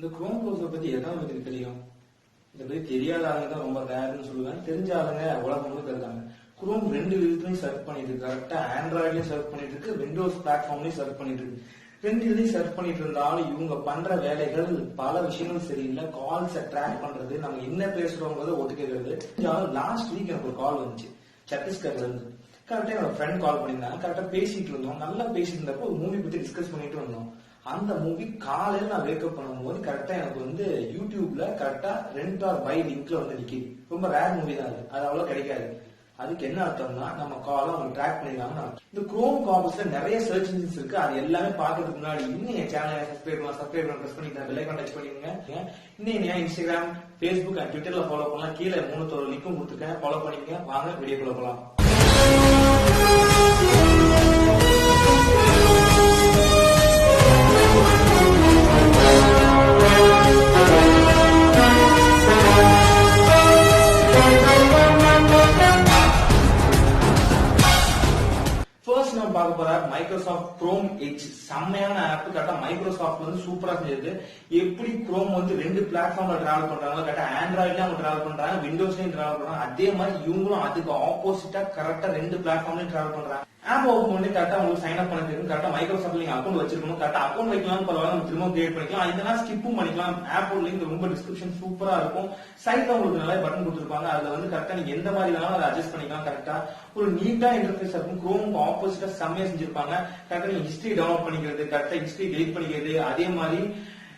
இந்த chrome browser பத்தி எத்தனை பேருக்கு தெரியும்? இதை பத்தி தெரியாத ஆளுங்க தான் ரொம்ப ரேர்னு சொல்லுவேன். தெரிஞ்ச ஆளுங்க உலகம் முழுக்க இருக்காங்க. குரோம் ரெண்டு விதத்துலயும் சர்ச் பண்ணிட்டு இருக்கு. கரெக்டா ஆண்ட்ராய்ட்லயும் சர்ச் பண்ணிட்டு இருக்கு, விண்டோஸ் பிளாட்ஃபார்ம்லயும் சர்ச் பண்ணிட்டு இருக்கு. ரெண்டு இதுலயும் சர்ச் பண்ணிட்டு இருந்தாலும் இவங்க பண்ற வேலைகள் பல விஷயங்கள் சரியில்லை. கால்ஸை ட்ராக் பண்றது, நம்ம என்ன பேசுறோங்கிறத ஒத்துக்கிறது. லாஸ்ட் வீக் எனக்கு ஒரு கால் வந்துச்சு சத்தீஸ்கர்ல இருந்து. கரெக்டா என்னோட ஃப்ரெண்ட் கால் பண்ணியிருந்தாங்க. கரெக்டா பேசிட்டு இருந்தோம். நல்லா பேசிட்டு இருந்தப்போ ஒரு மூவி பத்தி டிஸ்கஸ் பண்ணிட்டு வந்தோம். அந்த மூவி காலையில நான் வேக்கப் பண்ணும்போது கரெக்டா எனக்கு வந்து யூடியூப்ல கரெக்டா ரெண்ட் ஆர் பை லிங்க்ல வந்து நிக்குது. ரொம்ப ரேர் மூவி தான் அது அவ்வளவு கிடைக்காது. அதுக்கு என்ன அர்த்தம்னா நம்ம காலை அவங்க ட்ராக் பண்ணிருக்காங்க. இந்த குரோம் காம்பஸ்ல நிறைய சர்ச் இன்ஜின்ஸ் இருக்கு. அது எல்லாமே பாக்குறதுக்கு முன்னாடி இன்னும் என் சேனலை சப்ஸ்கிரைப் பிரஸ் பண்ணி பெல் ஐகான் டச் பண்ணிருங்க. இன்னும் இன்ஸ்டாகிராம், ஃபேஸ்புக் அண்ட் ட்விட்டர்ல ஃபாலோ பண்ணலாம். கீழே 3 லிங்க்கும் கொடுத்துருக்கேன், ஃபாலோ பண்ணிக்கங்க. வாங்க வீடியோக்குள்ள போலாம். பார்க்க போற மைக்ரோசாஃப்ட் குரோம் எட்ஜ் செம்மையான ஆப். கரெக்டா மைக்ரோசாஃப்ட் வந்து சூப்பரா செஞ்சது. எப்படி குரோம் வந்து ரெண்டு பிளாட்ஃபார்ம்ல டிராவல் பண்றாங்க, கரெக்டா ஆண்ட்ராய்ட்லயும் அவங்க டிராவல் பண்றாங்க, விண்டோஸ்லயும் டிராவல் பண்றாங்க. அதே மாதிரி இவங்களும் அதுக்கு ஆப்போசிட்டா கரெக்டா ரெண்டு பிளாட்ஃபார்ம்லயும் டிராவல் பண்றாங்க. ஆப் ஓபன் பண்ணி கரெக்டா உங்களுக்கு சைன் அப் பண்ணிருக்கணும். கரெக்டா மைக்ரோசாஃப்ட் நீங்க அக்கௌண்ட் வச்சிருக்கணும். கரெக்டா அக்கௌண்ட் வைக்கலாம், பரவாயில்ல, நம்ம திரும்ப கிரியேட் பண்ணிக்கலாம். இதெல்லாம் ஸ்கிப்பும் பண்ணிக்கலாம். ஆப்போட லிங்க் ரொம்ப டிஸ்கிரிப்ஷன் சூப்பரா இருக்கும். சைட்ல உங்களுக்கு நிறைய பட்டன் கொடுத்துருப்பாங்க. அதுல வந்து கரெக்டா நீங்க எந்த மாதிரி வேணாலும் அதை அட்ஜஸ்ட் பண்ணிக்கலாம். கரெக்டா ஒரு நீட்டா இன்டர்ஃபேஸ் இருக்கும். குரோம் ஆப்போசிட்டா செம்மையா செஞ்சிருப்பாங்க. கரெக்டா நீங்க ஹிஸ்டரி டவுன்லோட் பண்ணிக்கிறது, கரெக்டா ஹிஸ்டரி டெலிட் பண்ணிக்கிறது, அதே மாதிரி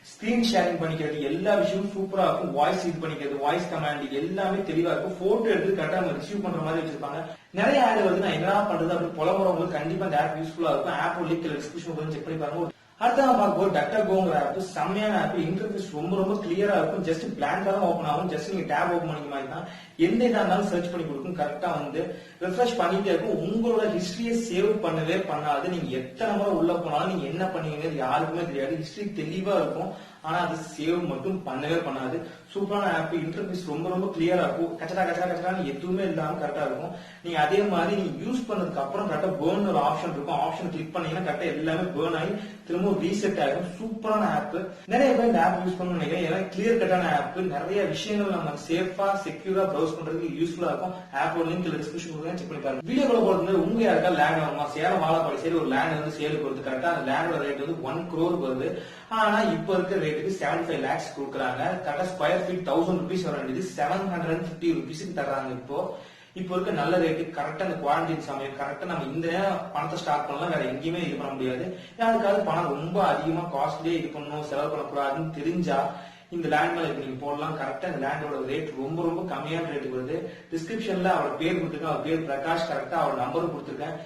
ஸ்கிரீன் ஷேரிங் பண்ணிக்கிறது, எல்லா விஷயமும் சூப்பரா இருக்கும். வாய்ஸ் இது பண்ணிக்கிறது, வாய்ஸ் கமாண்ட் எல்லாமே தெளிவா இருக்கும். போட்டோ எடுத்து கரெக்டா நம்ம ரிசீவ் பண்ற மாதிரி வச்சிருப்பாங்க. நிறைய ஆட் வருது, நான் என்ன பண்றது அப்படி புலம்புறவங்களுக்கு கண்டிப்பா இந்த ஆப் யூஸ்ஃபுல்லா இருக்கும். ஆப் லிங்க் டிஸ்கிரிப்ஷன் செக் பண்ணி பாருங்க. அடுத்த பார்க்கும்போது DUCKDUCKGOங்கிற ஆப் செம்மையான ஆப். இன்டர்ஃபேஸ் ரொம்ப கிளியரா இருக்கும். ஜஸ்ட் பிளாங்கா தான் ஓப்பன் ஆகும். ஜஸ்ட் நீங்க டேப் ஓப்பன் பண்ணிக்க மாதிரி தான். எந்த இதா இருந்தாலும் சர்ச் பண்ணி கொடுக்கும். கரெக்டா வந்து ரெஃப்ரெஷ் பண்ணிட்டே இருக்கும். உங்களோட ஹிஸ்டரியை சேவ் பண்ணவே பண்ணாது. நீங்க எத்தனை முறை உள்ள போனாலும் நீங்க என்ன பண்ணுவீங்க யாருக்குமே தெரியாது. ஹிஸ்டரி தெளிவா இருக்கும். ஆனா அது சேவ் மட்டும் பண்ணவே பண்ணாது. சூப்பரான ஆப். இன்டர்ஃபேஸ் ரொம்ப கிளியரா இருக்கும். கச்சடா எதுவுமே இல்லாம கரெக்டா இருக்கும். நீங்க அதே மாதிரி நீங்க யூஸ் பண்ணதுக்கு அப்புறம் கரெக்டா பேர்ன் ஒரு ஆப்ஷன் இருக்கும். ஆப்ஷன் கிளிக் பண்ணீங்கன்னா கரெக்டா எல்லாமே பேர்ன் ஆகி திரும்ப ரீசெட் ஆகும். சூப்பரான ஆப். நிறைய பேர் இந்த ஆப் யூஸ் பண்ணணும்னு நினைக்கிறேன். ஏன்னா கிளியர் கட்டான ஆப். நிறைய விஷயங்கள் நம்ம சேஃபா செக்யூரா ப்ரௌஸ் பண்றதுக்கு யூஸ்ஃபுல்லா இருக்கும். ஆப் லிங்க் டிஸ்கிரிப்ஷன் கொடுக்குறேன், செக் பண்ணி பாருங்க. வீடியோக்குள்ள போறது உங்க யாருக்கா லேண்ட் வாங்குமா? சேலம் வாழப்பாடி சரி ஒரு லேண்ட் வந்து சேலுக்கு வருது. கரெக்டா அந்த லேண்டோட ரேட் வந்து 1 crore வருது. ஆனா இப்ப இருக்க ரேட்டுக்கு 75 lakhs கொடுக்குறாங்க. கரெக்டா ஸ்கொயர் ஃபீட் 1000 rupees வர வேண்டியது 750 rupees தர்றாங்க. இப்போ இருக்க நல்ல ரேட்டு. கரெக்டா அந்த குவாரண்டைன் சமயம் கரெக்டா நம்ம இந்த பணத்தை ஸ்டார்ட் பண்ணலாம். வேற எங்கேயுமே இது பண்ண முடியாது. அதுக்காக பணம் ரொம்ப அதிகமா காஸ்ட்லியே இது பண்ணணும், செலவு பண்ணக்கூடாதுன்னு தெரிஞ்சா இந்த லேண்ட் மேல இப்ப நீங்க போடலாம். கரெக்டா இந்த லேண்டோட ரேட் ரொம்ப கம்மியான ரேட்டுக்கு வருது. டிஸ்கிரிப்ஷன்ல அவரோட பேர் கொடுத்துருக்கேன். அவர் பேர் பிரகாஷ். கரெக்டா அவர் நம்பரும் கொடுத்துருக்கேன்.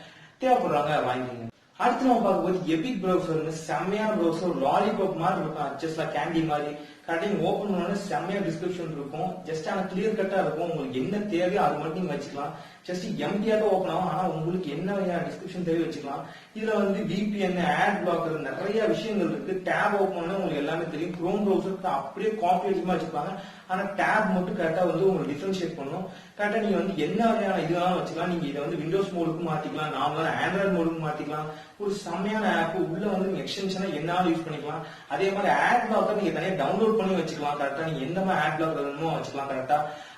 தேவைப்படுறாங்க வாங்கிக்கோங்க. அடுத்து நம்ம பார்க்கும்போது எபிக் ப்ரௌசர் செம்மையான ப்ரௌசர். லாலிபாப் மாதிரி இருக்கும், ஜஸ்ட் கேண்டி மாதிரி. கரெக்டா ஓபன் பண்ணோட செம்மையா டிஸ்கிரிப்ஷன் இருக்கும். ஜஸ்ட் ஆனா கிளியர் கட்டா இருக்கும். உங்களுக்கு என்ன தேவையோ அது மட்டும் நீங்க வச்சுக்கலாம். ஜஸ்ட் எம்டியாக ஓபன் ஆகும். ஆனா உங்களுக்கு என்ன வகையான டிஸ்கிரிப்ஷன் தேவை வச்சுக்கலாம். இதுல வந்து VPN, ஆட் பிளாக்கர் நிறைய விஷயங்கள் இருக்கு. டேப் ஓபன் பண்ணா உங்களுக்கு எல்லாமே தெரியும். குரோம் ப்ரௌசருக்கு அப்படியே காம்பேரிட்டிவா வச்சிருப்பாங்க. ஆனா டேப் மட்டும் கரெக்டா வந்து உங்களுக்கு டிஃபரன்ஷியேட் பண்ணும். கரெக்டா நீங்க வந்து என்ன வகையான இதெல்லாம் வச்சுக்கலாம். நீங்க இதை வந்து விண்டோஸ் மோடுக்கு மாத்திக்கலாம், நார்மலான ஆண்ட்ராய்டு மோடுக்கு மாத்திக்கலாம். ஒரு செம்மையான ஆப். உள்ள வந்து நீங்க எக்ஸ்டென்ஷனா என்னாலும் யூஸ் பண்ணிக்கலாம். அதே மாதிரி ஆட் பிளாக்கர் நீங்க தனியா டவுன்லோட் பண்ணி வச்சுக்கலாம். கரெக்டா நீங்க எந்த மாதிரி ஆட் பிளாக்கர் வேணுமோ வச்சுக்கலாம். கரெக்டா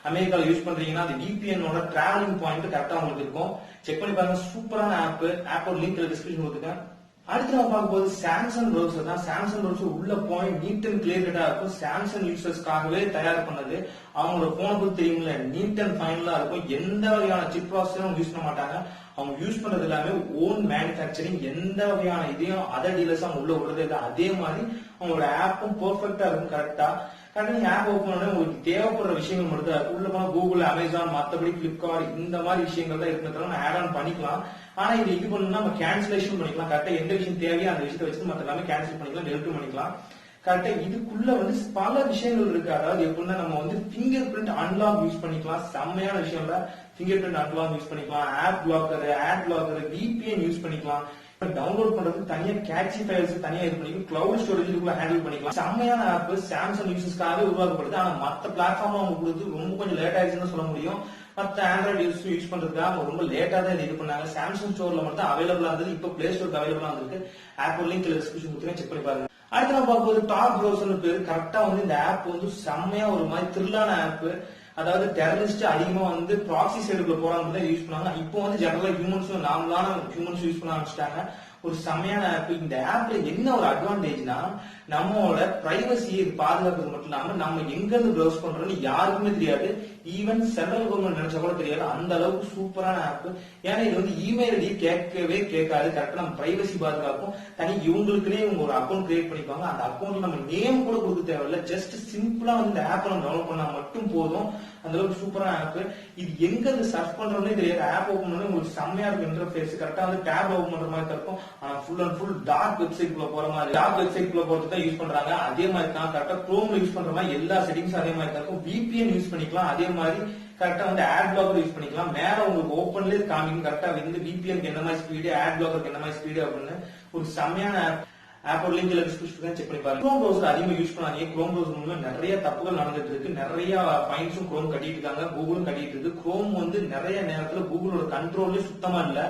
அமெரிக்கால யூஸ் பண்றீங்கன்னா அது VPN-ஓட டிராவலிங் பாயிண்ட் கரெக்டா உங்களுக்கு இருக்கும். செக் பண்ணி பாருங்க. சூப்பரான ஆப். ஆப்போட லிங்க் டிஸ்கிரிப்ஷன் கொடுத்துருக்கேன். அடுத்து நம்ம பார்க்கும்போது சாம்சங் ப்ரௌசர் தான். சாம்சங் ப்ரௌசர் உள்ள போய் நீட் அண்ட் கிளியர் கட்டா இருக்கும். சாம்சங் யூசர்ஸ்க்காகவே தயார் பண்ணது. அவங்களோட போன பத்தி தெரியுங்களா, நீட் அண்ட் ஃபைனலா இருக்கும். எந்த வகையான சிப் ப்ராசஸரும் யூஸ் பண்ண மாட்டாங்க. அவங்க யூஸ் பண்றது எல்லாமே ஓன் மேனுபேக்சரிங். எந்த வகையான இதையும் அதர் டீலர்ஸ் அவங்க உள்ள விடுறதே இல்லை. அதே மாதிரி அவங்களோட ஆப்பும் பெர்ஃபெக்டா இருக்கும். கரெக்டா நீங்க ஆப் ஓபன் பண்ண உங்களுக்கு தேவைப்படுற விஷயங்கள் மட்டும் தான் உள்ள போனா கூகுள், அமேசான், மத்தபடி பிளிப்கார்ட் இந்த மாதிரி விஷயங்கள் தான் இருக்கிறது. ஆட் ஆன் பண்ணிக்கலாம். ஆனா இது பண்ணணும்னா நம்ம கேன்சலேஷன் பண்ணிக்கலாம். கரெக்டா எந்த விஷயம் தேவையோ அந்த விஷயத்தை வச்சு மத்த எல்லாமே கேன்சல் பண்ணிக்கலாம், டெலிட் பண்ணிக்கலாம். கரெக்டா இதுக்குள்ள வந்து பல விஷயங்கள் இருக்கு. அதாவது எப்படின்னா நம்ம வந்து பிங்கர் பிரிண்ட் அன்லாக் யூஸ் பண்ணிக்கலாம். செம்மையான விஷயம்ல பிங்கர் பிரிண்ட் அன்லாக் யூஸ் பண்ணிக்கலாம். ஆட் பிளாக்கர், VPN யூஸ் பண்ணிக்கலாம். டவுன்லோட் பண்றதுக்கு தனியா கேட்சி ஃபைல்ஸ் தனியா இது பண்ணிக்கலாம். கிளவுட் ஸ்டோரேஜ் ஹேண்டில் பண்ணிக்கலாம். செம்மையான ஆப். சாம்சங் யூசர்ஸ்க்காக உருவாக்கப்படுது. ஆனா மத்த பிளாட்ஃபார்ம் அவங்க கொடுத்து ரொம்ப கொஞ்சம் லேட் ஆயிடுச்சுன்னு சொல்ல முடியும். மத்த ஆண்ட்ராய்டு யூஸ் பண்றதுக்காக ரொம்ப லேட்டா தான் இது பண்ணாங்க. சாம்சங் ஸ்டோர்ல மட்டும் அவைலபிளா இருந்தது. இப்ப பிளே ஸ்டோருக்கு அவைலபிளா இருக்கு. ஆப் லிங்க் டிஸ்கிரிப்ஷன் கொடுத்துருக்கேன், செக் பண்ணி பாருங்க. அடுத்து நம்ம பார்க்கும்போது டாப் ப்ரௌசர்னு பேரு. கரெக்டா வந்து இந்த ஆப் வந்து செம்மையா ஒரு மாதிரி த்ரில்லான ஆப். அதாவது டெரரிஸ்ட் அதிகமா வந்து ப்ராக்சி சைடுக்குள்ள போறாங்க தான் யூஸ் பண்ணுவாங்க. இப்போ வந்து ஜெனரலா ஹியூமன்ஸும் நார்மலான ஹியூமன்ஸ் யூஸ் பண்ண ஆரம்பிச்சிட்டாங்க. ஒரு செம்மையான ஆப். இந்த ஆப்ல என்ன ஒரு அட்வான்டேஜ்னா நம்மளோட பிரைவசியை பாதுகாக்கிறது மட்டும் இல்லாம நம்ம எங்க இருந்து ப்ரௌஸ் பண்றோம்னு யாருக்குமே தெரியாது. ஈவன் சென்ட்ரல் கவர்மெண்ட் நினைச்சா கூட தெரியாது. அந்த அளவுக்கு சூப்பரான ஆப். ஏன்னா இது வந்து இமெயில் ஐடி கேட்கவே கேட்காது. கரெக்டா நம்ம பிரைவசி பாதுகாக்கும். தனி இவங்களுக்குன்னே இவங்க ஒரு அக்கௌண்ட் கிரியேட் பண்ணிப்பாங்க. அந்த அக்கௌண்ட்ல நம்ம நேம் கூட கொடுக்க தேவையில்லை. ஜஸ்ட் சிம்பிளா வந்து இந்த ஆப் நம்ம டவுன்லோட் பண்ணா மட்டும் போதும். அந்த அளவுக்கு சூப்பரான ஆப். இது எங்க இருந்து சர்ச் பண்றோம்னே தெரியாது. ஆப் ஓபன் பண்ணி உங்களுக்கு செம்மையா இருக்கும் இன்டர்ஃபேஸ். கரெக்டா வந்து டேப் ஓபன் பண்ற மாதிரி இருக்கும். ஆனா full and full dark website குள்ள போற மாதிரி, டார்க் வெப்சைட் குள்ள போறது தான் யூஸ் பண்றாங்க. அதே மாதிரி தான் கரெக்டா குரோம்ல யூஸ் பண்ற மாதிரி எல்லா செட்டிங்ஸும் அதே மாதிரி இருக்கும். VPN யூஸ் பண்ணிக்கலாம். அதே மாதிரி கரெக்டா வந்து ஆட் பிளாக்கர் யூஸ் பண்ணிக்கலாம். மேல உங்களுக்கு ஓப்பன்ல காமிக்கும் கரெக்டா வந்து VPN என்ன மாதிரி ஸ்பீடு, ஆட் பிளாக்கருக்கு என்ன மாதிரி ஸ்பீடு அப்படின்னு ஒரு செம்மையான ஆப். ஆப்போட லிங்க் டிஸ்கிரிப்ஷன்ல செக் பண்ணி பாருங்க. குரோம் ப்ரௌசர் அதிகமா யூஸ் பண்ணாதீங்க. குரோம் ப்ரௌசர் மூலமா நிறைய தப்புகள் நடந்துட்டு இருக்கு. நிறைய ஃபைன்ஸும் குரோம் கட்டிட்டு இருக்காங்க. கூகுளும் கட்டிட்டு இருக்கு. குரோம் வந்து நிறைய நேரத்துல கூகுளோட கண்ட்ரோல்ல சுத்தமா இல்ல.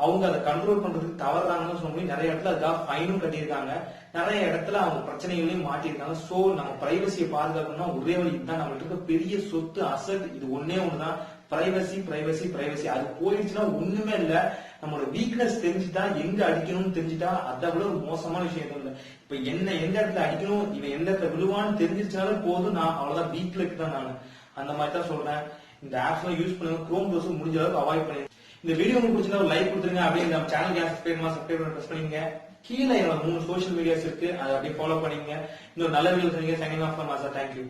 அவங்க அதை கண்ட்ரோல் பண்றதுக்கு தவறாங்கன்னு சொல்லி நிறைய இடத்துல அதுக்காக ஃபைனும் கட்டியிருக்காங்க. நிறைய இடத்துல அவங்க பிரச்சனைகளையும் மாட்டிருக்காங்க. சோ நம்ம பிரைவசியை பாதுகாக்கணும்னா ஒரே வழி தான். நம்மளுக்கு இருக்க பெரிய சொத்து அசட் இது ஒன்னே ஒண்ணுதான். Privacy privacy privacy. அது போயிடுச்சுன்னா ஒண்ணுமே இல்ல. நம்மளோட வீக்னஸ் தெரிஞ்சுட்டா எங்க அடிக்கணும்னு தெரிஞ்சுட்டா அதை விட ஒரு மோசமான விஷயம் எதுவும் இல்ல. இப்ப என்ன எந்த இடத்துல அடிக்கணும், இவன் எந்த இடத்துல விழுவான்னு தெரிஞ்சிருச்சாலே போதும். நான் அவ்வளவுதான் வீக்ல தான் நான் அந்த மாதிரி தான் சொல்றேன். இந்த ஆப்ஸ் யூஸ் பண்ணுங்க. குரோம் ப்ரௌசர் முடிஞ்ச அளவுக்கு அவாய்ட் பண்ணி. இந்த வீடியோ உங்களுக்கு பிடிச்சிருந்தா ஒரு லைக் கொடுத்துருங்க. அப்படியே நம்ம சேனல் சப்ஸ்கிரைப் பண்ணி பிரஸ் பண்ணிங்க. கீழே 3 சோஷியல் மீடியாஸ் இருக்கு. அதை அப்படியே ஃபாலோ பண்ணிங்க. இன்னொரு நல்ல video signing off from AZAR. Thank you.